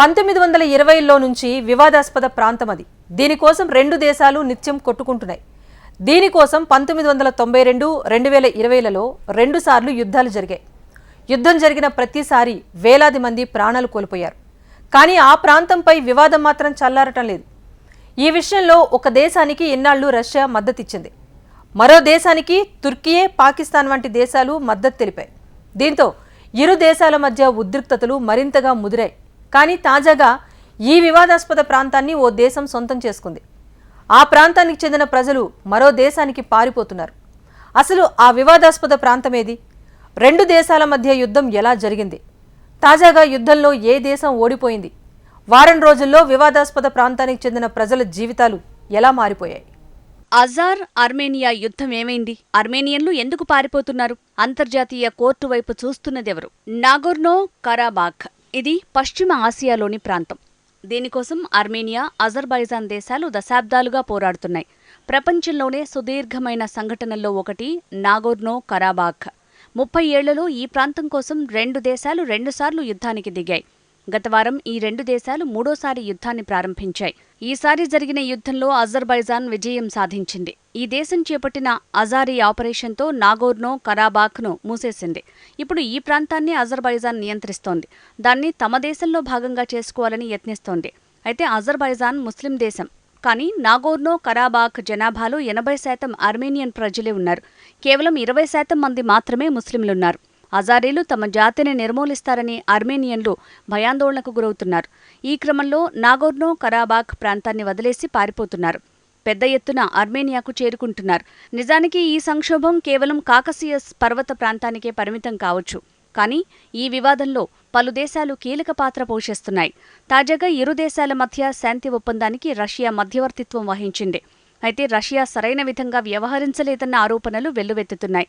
1920లో నుంచి వివాదాస్పద ప్రాంతం అది. దీనికోసం రెండు దేశాలు నిత్యం కొట్టుకుంటున్నాయి. దీనికోసం 1992, 2020లలో రెండుసార్లు యుద్ధాలు జరిగాయి. యుద్ధం జరిగిన ప్రతిసారి వేలాది మంది ప్రాణాలు కోల్పోయారు. కానీ ఆ ప్రాంతంపై వివాదం మాత్రం చల్లారటం లేదు. ఈ విషయంలో ఒక దేశానికి ఇన్నాళ్లు రష్యా మద్దతిచ్చింది. మరో దేశానికి తుర్కీయే, పాకిస్తాన్ వంటి దేశాలు మద్దతు తెలిపాయి. దీంతో ఇరు దేశాల మధ్య ఉద్రిక్తతలు మరింతగా ముదిరాయి. కానీ తాజాగా ఈ వివాదాస్పద ప్రాంతాన్ని ఓ దేశం సొంతం చేసుకుంది. ఆ ప్రాంతానికి చెందిన ప్రజలు మరో దేశానికి పారిపోతున్నారు. అసలు ఆ వివాదాస్పద ప్రాంతం ఏది? రెండు దేశాల మధ్య యుద్ధం ఎలా జరిగింది? తాజాగా యుద్ధంలో ఏ దేశం ఓడిపోయింది? వారం రోజుల్లో వివాదాస్పద ప్రాంతానికి చెందిన ప్రజల జీవితాలు ఎలా మారిపోయాయి? అజార్ ఆర్మేనియా యుద్ధం ఏమైంది? ఆర్మేనియన్లు ఎందుకు పారిపోతున్నారు? అంతర్జాతీయ కోర్టు వైపు చూస్తున్నదెవరు? నాగోర్నో కరాబాఖ్ ఇది పశ్చిమ ఆసియాలోని ప్రాంతం. దీనికోసం ఆర్మేనియా, అజర్బైజాన్ దేశాలు దశాబ్దాలుగా పోరాడుతున్నాయి. ప్రపంచంలోనే సుదీర్ఘమైన సంఘటనల్లో ఒకటి నాగోర్నో కరాబాఖ్. 30 ఏళ్లలో ఈ ప్రాంతం కోసం రెండు దేశాలు రెండుసార్లు యుద్ధానికి దిగాయి. గత వారం ఈ రెండు దేశాలు మూడోసారి యుద్ధాన్ని ప్రారంభించాయి. ఈసారి జరిగిన యుద్ధంలో అజర్బైజాన్ విజయం సాధించింది. ఈ దేశం చేపట్టిన అజారీ ఆపరేషన్తో నాగోర్నో కరాబాఖ్ను మూసేసింది. ఇప్పుడు ఈ ప్రాంతాన్ని అజర్బైజాన్ నియంత్రిస్తోంది. దాన్ని తమ దేశంలో భాగంగా చేసుకోవాలని యత్నిస్తోంది. అయితే అజర్బైజాన్ ముస్లిం దేశం. కానీ నాగోర్నో కరాబాఖ్ జనాభాలో 80% ఆర్మేనియన్ ప్రజలే ఉన్నారు. కేవలం 20% మంది మాత్రమే ముస్లింలున్నారు. అజారీలు తమ జాతిని నిర్మూలిస్తారని ఆర్మేనియన్లు భయాందోళనకు గురవుతున్నారు. ఈ క్రమంలో నాగోర్నో కరాబాఖ్ ప్రాంతాన్ని వదిలేసి పారిపోతున్నారు. పెద్ద ఎత్తున ఆర్మేనియాకు చేరుకుంటున్నారు. నిజానికి ఈ సంక్షోభం కేవలం కాకసియస్ పర్వత ప్రాంతానికే పరిమితం కావచ్చు. కానీ ఈ వివాదంలో పలు దేశాలు కీలక పాత్ర పోషిస్తున్నాయి. తాజాగా ఇరు దేశాల మధ్య శాంతి ఒప్పందానికి రష్యా మధ్యవర్తిత్వం వహించింది. అయితే రష్యా సరైన విధంగా వ్యవహరించలేదన్న ఆరోపణలు వెల్లువెత్తుతున్నాయి.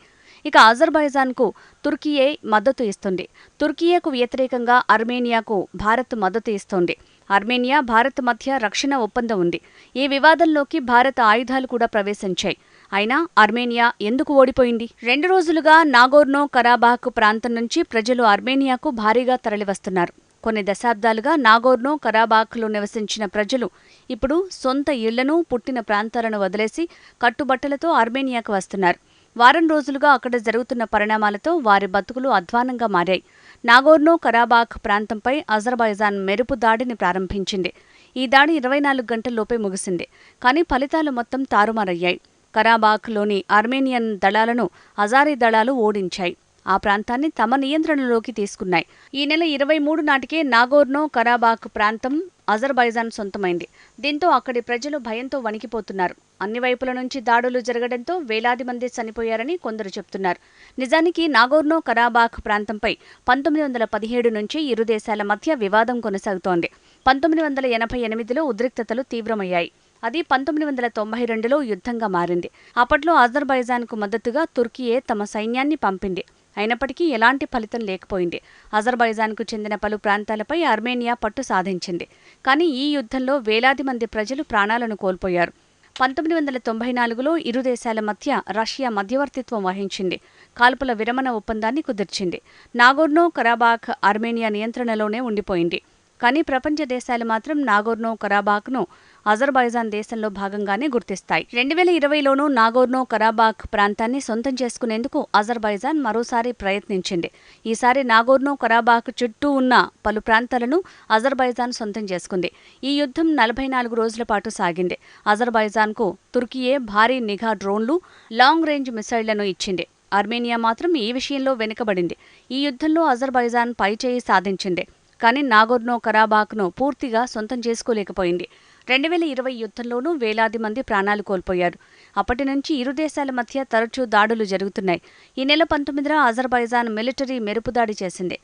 ఇక అజర్బైజాన్కు తుర్కీయే మద్దతు ఇస్తుంది. తుర్కీయకు వ్యతిరేకంగా ఆర్మేనియాకు భారత్ మద్దతు ఇస్తోంది. ఆర్మేనియా, భారత్ మధ్య రక్షణ ఒప్పందం ఉంది. ఈ వివాదంలోకి భారత ఆయుధాలు కూడా ప్రవేశించాయి. అయినా ఆర్మేనియా ఎందుకు ఓడిపోయింది? 2 రోజులుగా నాగోర్నో కరాబాఖ్ ప్రాంతం నుంచి ప్రజలు ఆర్మేనియాకు భారీగా తరలివస్తున్నారు. కొన్ని దశాబ్దాలుగా నాగోర్నో కరాబాఖ్లో నివసించిన ప్రజలు ఇప్పుడు సొంత ఇళ్లను, పుట్టిన ప్రాంతాలను వదిలేసి కట్టుబట్టలతో ఆర్మేనియాకు వస్తున్నారు. వారం రోజులుగా అక్కడ జరుగుతున్న పరిణామాలతో వారి బతుకులు అధ్వానంగా మారాయి. నాగోర్నో కరాబాఖ్ ప్రాంతంపై అజర్బైజాన్ మెరుపు దాడిని ప్రారంభించింది. ఈ దాడి 24 గంటల్లోపే ముగిసింది. కానీ ఫలితాలు మొత్తం తారుమారయ్యాయి. కరాబాఖ్లోని ఆర్మేనియన్ దళాలను అజారీ దళాలు ఓడించాయి. ఆ ప్రాంతాన్ని తమ నియంత్రణలోకి తీసుకున్నాయి. ఈ నెల 23 నాటికే నాగోర్నో కరాబాఖ్ ప్రాంతం అజర్బైజాన్ సొంతమైంది. దీంతో అక్కడి ప్రజలు భయంతో వణికిపోతున్నారు. అన్ని వైపుల నుంచి దాడులు జరగడంతో వేలాది మంది చనిపోయారని కొందరు చెప్తున్నారు. నిజానికి నాగోర్నో కరాబాఖ్ ప్రాంతంపై 1917 నుంచి ఇరు దేశాల మధ్య వివాదం కొనసాగుతోంది. 1988లో ఉద్రిక్తతలు తీవ్రమయ్యాయి. అది 1992లో యుద్ధంగా మారింది. అప్పట్లో అజర్బైజాన్కు మద్దతుగా తుర్కీయే తమ సైన్యాన్ని పంపింది. అయినప్పటికీ ఎలాంటి ఫలితం లేకపోయింది. అజర్బైజాన్కు చెందిన పలు ప్రాంతాలపై ఆర్మేనియా పట్టు సాధించింది. కానీ ఈ యుద్ధంలో వేలాది మంది ప్రజలు ప్రాణాలను కోల్పోయారు. 1994లో ఇరు దేశాల మధ్య రష్యా మధ్యవర్తిత్వం వహించింది. కాల్పుల విరమణ ఒప్పందాన్ని కుదిర్చింది. నాగోర్నో కరాబాఖ్ ఆర్మేనియా నియంత్రణలోనే ఉండిపోయింది. కానీ ప్రపంచ దేశాలు మాత్రం నాగోర్నో కరాబాఖ్ను అజర్బైజాన్ దేశంలో భాగంగానే గుర్తిస్తాయి. 2020లోనూ నాగోర్నో కరాబాఖ్ ప్రాంతాన్ని సొంతం చేసుకునేందుకు అజర్బైజాన్ మరోసారి ప్రయత్నించింది. ఈసారి నాగోర్నో కరాబాఖ్ చుట్టూ ఉన్న పలు ప్రాంతాలను అజర్బైజాన్ సొంతం చేసుకుంది. ఈ యుద్ధం 44 రోజుల పాటు సాగింది. అజర్బైజాన్కు తుర్కీయే భారీ నిఘా డ్రోన్లు, లాంగ్ రేంజ్ మిసైళ్లను ఇచ్చింది. ఆర్మేనియా మాత్రం ఈ విషయంలో వెనుకబడింది. ఈ యుద్ధంలో అజర్బైజాన్ పైచేయి సాధించింది. కానీ నాగోర్నో కరాబాఖ్ను పూర్తిగా సొంతం చేసుకోలేకపోయింది. 2020 యుద్ధంలోనూ వేలాది మంది ప్రాణాలు కోల్పోయారు. అప్పటి నుంచి ఇరు దేశాల మధ్య తరచూ దాడులు జరుగుతున్నాయి. ఈ నెల 19న అజర్బైజాన్ మిలిటరీ మెరుపుదాడి చేసింది.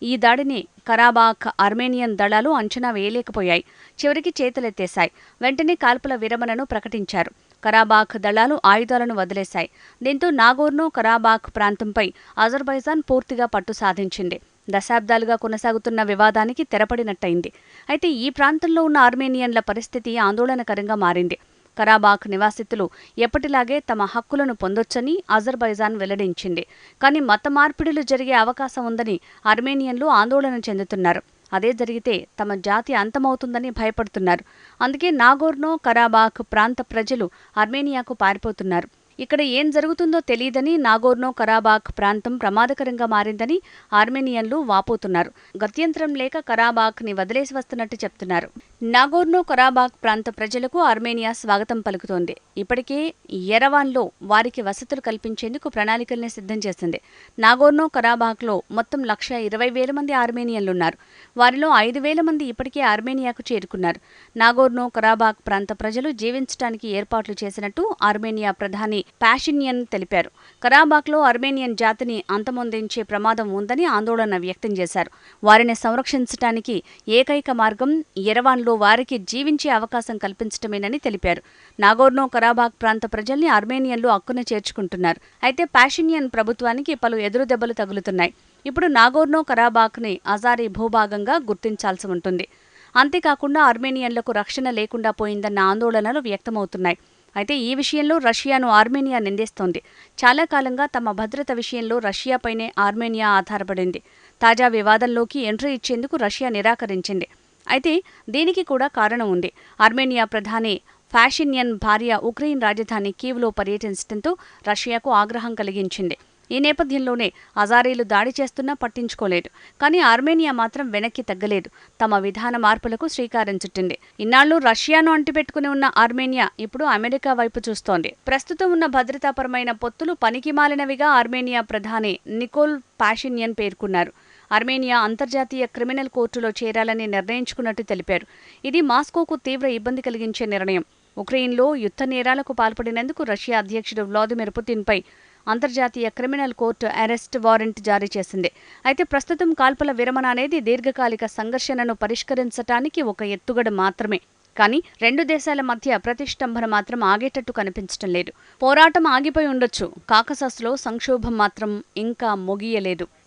ఈ దాడిని కరాబాఖ్ ఆర్మేనియన్ దళాలు అంచనా వేయలేకపోయాయి. చివరికి చేతులెత్తేశాయి. వెంటనే కాల్పుల విరమణను ప్రకటించారు. కరాబాఖ్ దళాలు ఆయుధాలను వదిలేశాయి. దీంతో నాగోర్నో కరాబాఖ్ ప్రాంతంపై అజర్బైజాన్ పూర్తిగా పట్టు సాధించింది. దశాబ్దాలుగా కొనసాగుతున్న వివాదానికి తెరపడినట్టయింది. అయితే ఈ ప్రాంతంలో ఉన్న ఆర్మేనియన్ల పరిస్థితి ఆందోళనకరంగా మారింది. కరాబాఖ్ నివాసితులు ఎప్పటిలాగే తమ హక్కులను పొందొచ్చని అజర్బైజాన్ వెల్లడించింది. కానీ మత మార్పిడులు జరిగే అవకాశం ఉందని ఆర్మేనియన్లు ఆందోళన చెందుతున్నారు. అదే జరిగితే తమ జాతి అంతమవుతుందని భయపడుతున్నారు. అందుకే నాగోర్నో కరాబాఖ్ ప్రాంత ప్రజలు ఆర్మేనియాకు పారిపోతున్నారు. ఇక్కడ ఏం జరుగుతుందో తెలియదని నాగోర్నో కరాబాఖ్ ప్రాంతం ప్రమాదకరంగా మారిందని ఆర్మేనియన్లు వాపోతున్నారు. గత్యంతరం లేక కరాబాఖ్ని వదిలేసి వస్తున్నట్టు చెప్తున్నారు. నాగోర్నో కరాబాఖ్ ప్రాంత ప్రజలకు ఆర్మేనియా స్వాగతం పలుకుతోంది. ఇప్పటికే ఎరవాన్లో వారికి వసతులు కల్పించేందుకు ప్రణాళికల్ని సిద్ధం చేసింది. నాగోర్నో కరాబాఖ్లో మొత్తం 1,20,000 మంది ఆర్మేనియన్లున్నారు. వారిలో 5,000 మంది ఇప్పటికే ఆర్మేనియాకు చేరుకున్నారు. నాగోర్నో కరాబాఖ్ ప్రాంత ప్రజలు జీవించడానికి ఏర్పాట్లు చేసినట్టు ఆర్మేనియా ప్రధాని పాషిన్యన్ తెలిపారు. కరాబాఖ్లో ఆర్మేనియన్ జాతిని అంతమొందించే ప్రమాదం ఉందని ఆందోళన వ్యక్తం చేశారు. వారిని సంరక్షించడానికి ఏకైక మార్గం ఎరవాన్లో వారికి జీవించే అవకాశం కల్పించటమేనని తెలిపారు. నాగోర్నో కరాబాఖ్ ప్రాంత ప్రజల్ని ఆర్మేనియన్లు అక్కున చేర్చుకుంటున్నారు. అయితే పాషిన్యన్ ప్రభుత్వానికి పలు ఎదురుదెబ్బలు తగులుతున్నాయి. ఇప్పుడు నాగోర్నో కరాబాఖ్ని అజారీ భూభాగంగా గుర్తించాల్సి ఉంటుంది. అంతేకాకుండా ఆర్మేనియన్లకు రక్షణ లేకుండా పోయిందన్న ఆందోళనలు వ్యక్తమవుతున్నాయి. అయితే ఈ విషయంలో రష్యాను ఆర్మేనియా నిందిస్తోంది. చాలా కాలంగా తమ భద్రత విషయంలో రష్యాపైనే ఆర్మేనియా ఆధారపడింది. తాజా వివాదంలోకి ఎంట్రీ ఇచ్చేందుకు రష్యా నిరాకరించింది. అయితే దీనికి కూడా కారణం ఉంది. ఆర్మేనియా ప్రధాని పాషిన్యన్ భార్య ఉక్రెయిన్ రాజధాని కీవ్లో పర్యటించడంతో రష్యాకు ఆగ్రహం కలిగించింది. ఈ నేపథ్యంలోనే అజారీలు దాడి చేస్తున్నా పట్టించుకోలేదు. కానీ ఆర్మేనియా మాత్రం వెనక్కి తగ్గలేదు. తమ విధాన మార్పులకు శ్రీకారం చుట్టింది. ఇన్నాళ్లు రష్యాను అంటిపెట్టుకుని ఉన్న ఆర్మేనియా ఇప్పుడు అమెరికా వైపు చూస్తోంది. ప్రస్తుతం ఉన్న భద్రతాపరమైన పొత్తులు పనికిమాలినవిగా ఆర్మేనియా ప్రధాని నికోల్ పాషిన్యన్ పేర్కొన్నారు. ఆర్మేనియా అంతర్జాతీయ క్రిమినల్ కోర్టులో చేరాలని నిర్ణయించుకున్నట్టు తెలిపారు. ఇది మాస్కోకు తీవ్ర ఇబ్బంది కలిగించే నిర్ణయం. ఉక్రెయిన్లో యుద్ధ నేరాలకు పాల్పడినందుకు రష్యా అధ్యక్షుడు వ్లాదిమిర్ పుతిన్పై అంతర్జాతీయ క్రిమినల్ కోర్టు అరెస్ట్ వారెంట్ జారీ చేసింది. అయితే ప్రస్తుతం కాల్పుల విరమణ అనేది దీర్ఘకాలిక సంఘర్షణను పరిష్కరించటానికి ఒక ఎత్తుగడ మాత్రమే. కానీ రెండు దేశాల మధ్య ప్రతిష్టంభన మాత్రం ఆగేటట్టు కనిపించటం లేదు. పోరాటం ఆగిపోయి ఉండొచ్చు. కాకసస్లో సంక్షోభం మాత్రం ఇంకా ముగియలేదు.